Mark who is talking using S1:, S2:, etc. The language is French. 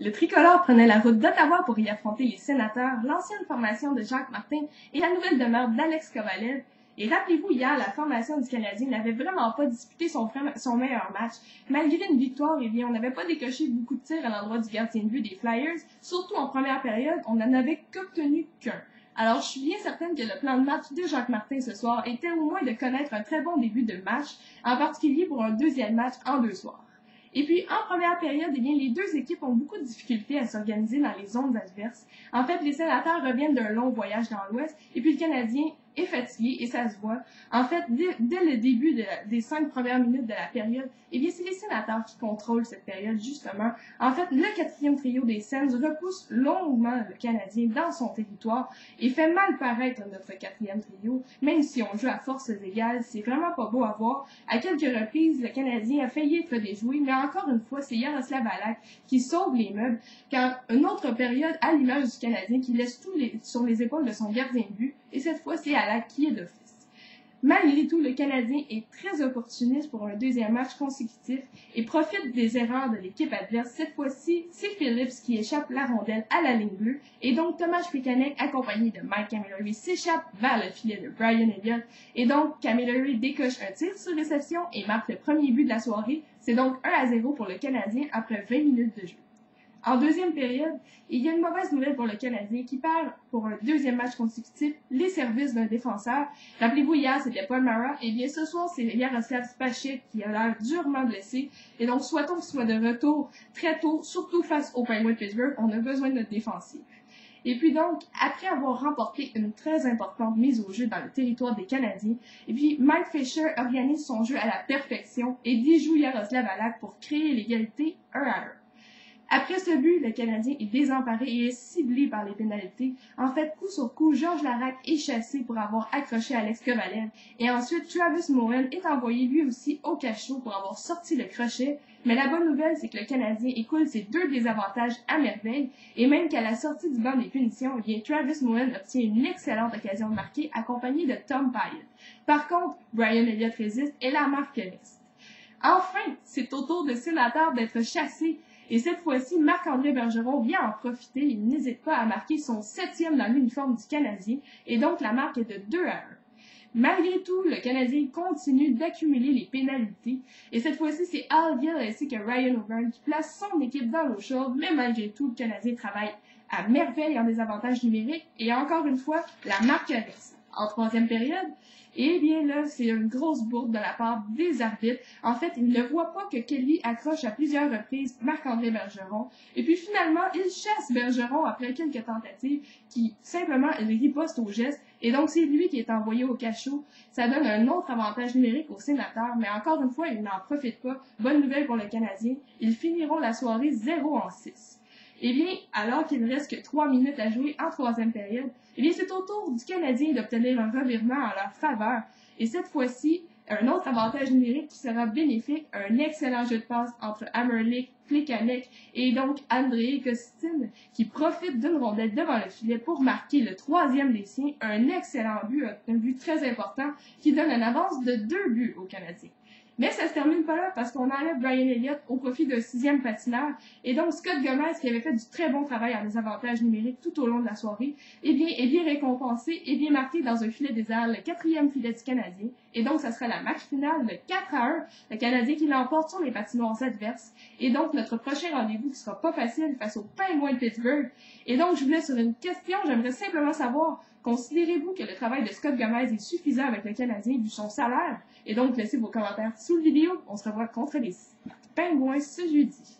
S1: Le tricolore prenait la route d'Ottawa pour y affronter les Sénateurs, l'ancienne formation de Jacques Martin et la nouvelle demeure d'Alex Kovalev. Et rappelez-vous, hier, la formation du Canadien n'avait vraiment pas disputé son meilleur match. Malgré une victoire, on n'avait pas décoché beaucoup de tirs à l'endroit du gardien de but des Flyers. Surtout en première période, on n'en avait qu'obtenu qu'un. Alors, je suis bien certaine que le plan de match de Jacques Martin ce soir était au moins de connaître un très bon début de match, en particulier pour un deuxième match en 2 soirs. Et puis, en première période, les deux équipes ont beaucoup de difficultés à s'organiser dans les zones adverses. En fait, les Sénateurs reviennent d'un long voyage dans l'Ouest, et puis le Canadien est fatigué, et ça se voit. En fait, dès le début des 5 premières minutes de la période, c'est les Sénateurs qui contrôlent cette période, justement. En fait, le quatrième trio des Sens repousse longuement le Canadien dans son territoire et fait mal paraître notre quatrième trio. Même si on joue à forces égales, c'est vraiment pas beau à voir. À quelques reprises, le Canadien a failli être déjoué, mais encore une fois, c'est Jaroslav Halak qui sauve les meubles, car une autre période à l'image du Canadien qui laisse tout sur les épaules de son gardien de but, et cette fois, c'est Halak qui est d'office. Malgré tout, le Canadien est très opportuniste pour un deuxième match consécutif et profite des erreurs de l'équipe adverse. Cette fois-ci, c'est Phillips qui échappe la rondelle à la ligne bleue et donc Tomáš Plekanec, accompagné de Mike Camilleri, s'échappe vers le filet de Brian Elliott et donc Camilleri décoche un tir sur réception et marque le premier but de la soirée. C'est donc 1-0 pour le Canadien après 20 minutes de jeu. En deuxième période, il y a une mauvaise nouvelle pour le Canadien qui perd pour un deuxième match consécutif les services d'un défenseur. Rappelez-vous, hier, c'était Paul Mara. Ce soir, c'est Jaroslav Spacek qui a l'air durement blessé. Et donc, souhaitons qu'il soit de retour très tôt, surtout face aux Penguins de Pittsburgh. On a besoin de notre défensive. Et puis donc, après avoir remporté une très importante mise au jeu dans le territoire des Canadiens, Mike Fisher organise son jeu à la perfection et déjoue Jaroslav Halak pour créer l'égalité 1-1. Après ce but, le Canadien est désemparé et est ciblé par les pénalités. En fait, coup sur coup, Georges Laraque est chassé pour avoir accroché Alex Kovalev. Et ensuite, Travis Morin est envoyé lui aussi au cachot pour avoir sorti le crochet. Mais la bonne nouvelle, c'est que le Canadien écoule ses 2 désavantages à merveille. Et même qu'à la sortie du banc des punitions, Travis Morin obtient une excellente occasion de marquer, accompagné de Tom Pyatt. Par contre, Brian Elliott résiste et la marque reste. Enfin, c'est au tour des Sénateurs d'être chassés. Et cette fois-ci, Marc-André Bergeron vient en profiter. Il n'hésite pas à marquer son 7e dans l'uniforme du Canadien. Et donc, la marque est de 2-1. Malgré tout, le Canadien continue d'accumuler les pénalités. Et cette fois-ci, c'est Al Gill ainsi que Ryan O'Byrne qui place son équipe dans l'eau chaude. Mais malgré tout, le Canadien travaille à merveille en désavantage numérique. Et encore une fois, la marque reste. En troisième période, c'est une grosse bourde de la part des arbitres. En fait, ils ne voient pas que Kelly accroche à plusieurs reprises Marc-André Bergeron. Et puis finalement, il chasse Bergeron après quelques tentatives qui, simplement, riposte au geste. Et donc, c'est lui qui est envoyé au cachot. Ça donne un autre avantage numérique aux Sénateurs, mais encore une fois, ils n'en profitent pas. Bonne nouvelle pour le Canadien. Ils finiront la soirée 0-6. Alors qu'il ne reste que 3 minutes à jouer en troisième période, c'est au tour du Canadien d'obtenir un revirement en leur faveur. Et cette fois-ci, un autre avantage numérique qui sera bénéfique, un excellent jeu de passe entre Hamrlik, Plekanec et donc Andrei Kostin qui profite d'une rondelle devant le filet pour marquer le 3e des siens, un excellent but, un but très important qui donne une avance de 2 buts aux Canadiens. Mais ça se termine pas là parce qu'on enlève Brian Elliott au profit d'un 6e patineur. Et donc Scott Gomez, qui avait fait du très bon travail en désavantage numérique tout au long de la soirée, est bien récompensé et bien marqué dans un filet désert, le 4e filet du Canadien. Et donc, ça sera la match finale de 4-1, le Canadien qui l'emporte sur les patinoires adverses. Et donc, notre prochain rendez-vous qui sera pas facile face aux Penguins de Pittsburgh. Et donc, je voulais sur une question, j'aimerais simplement savoir, considérez-vous que le travail de Scott Gomez est suffisant avec le Canadien vu son salaire? Et donc, laissez vos commentaires sous la vidéo. On se revoit contre les Penguins ce jeudi.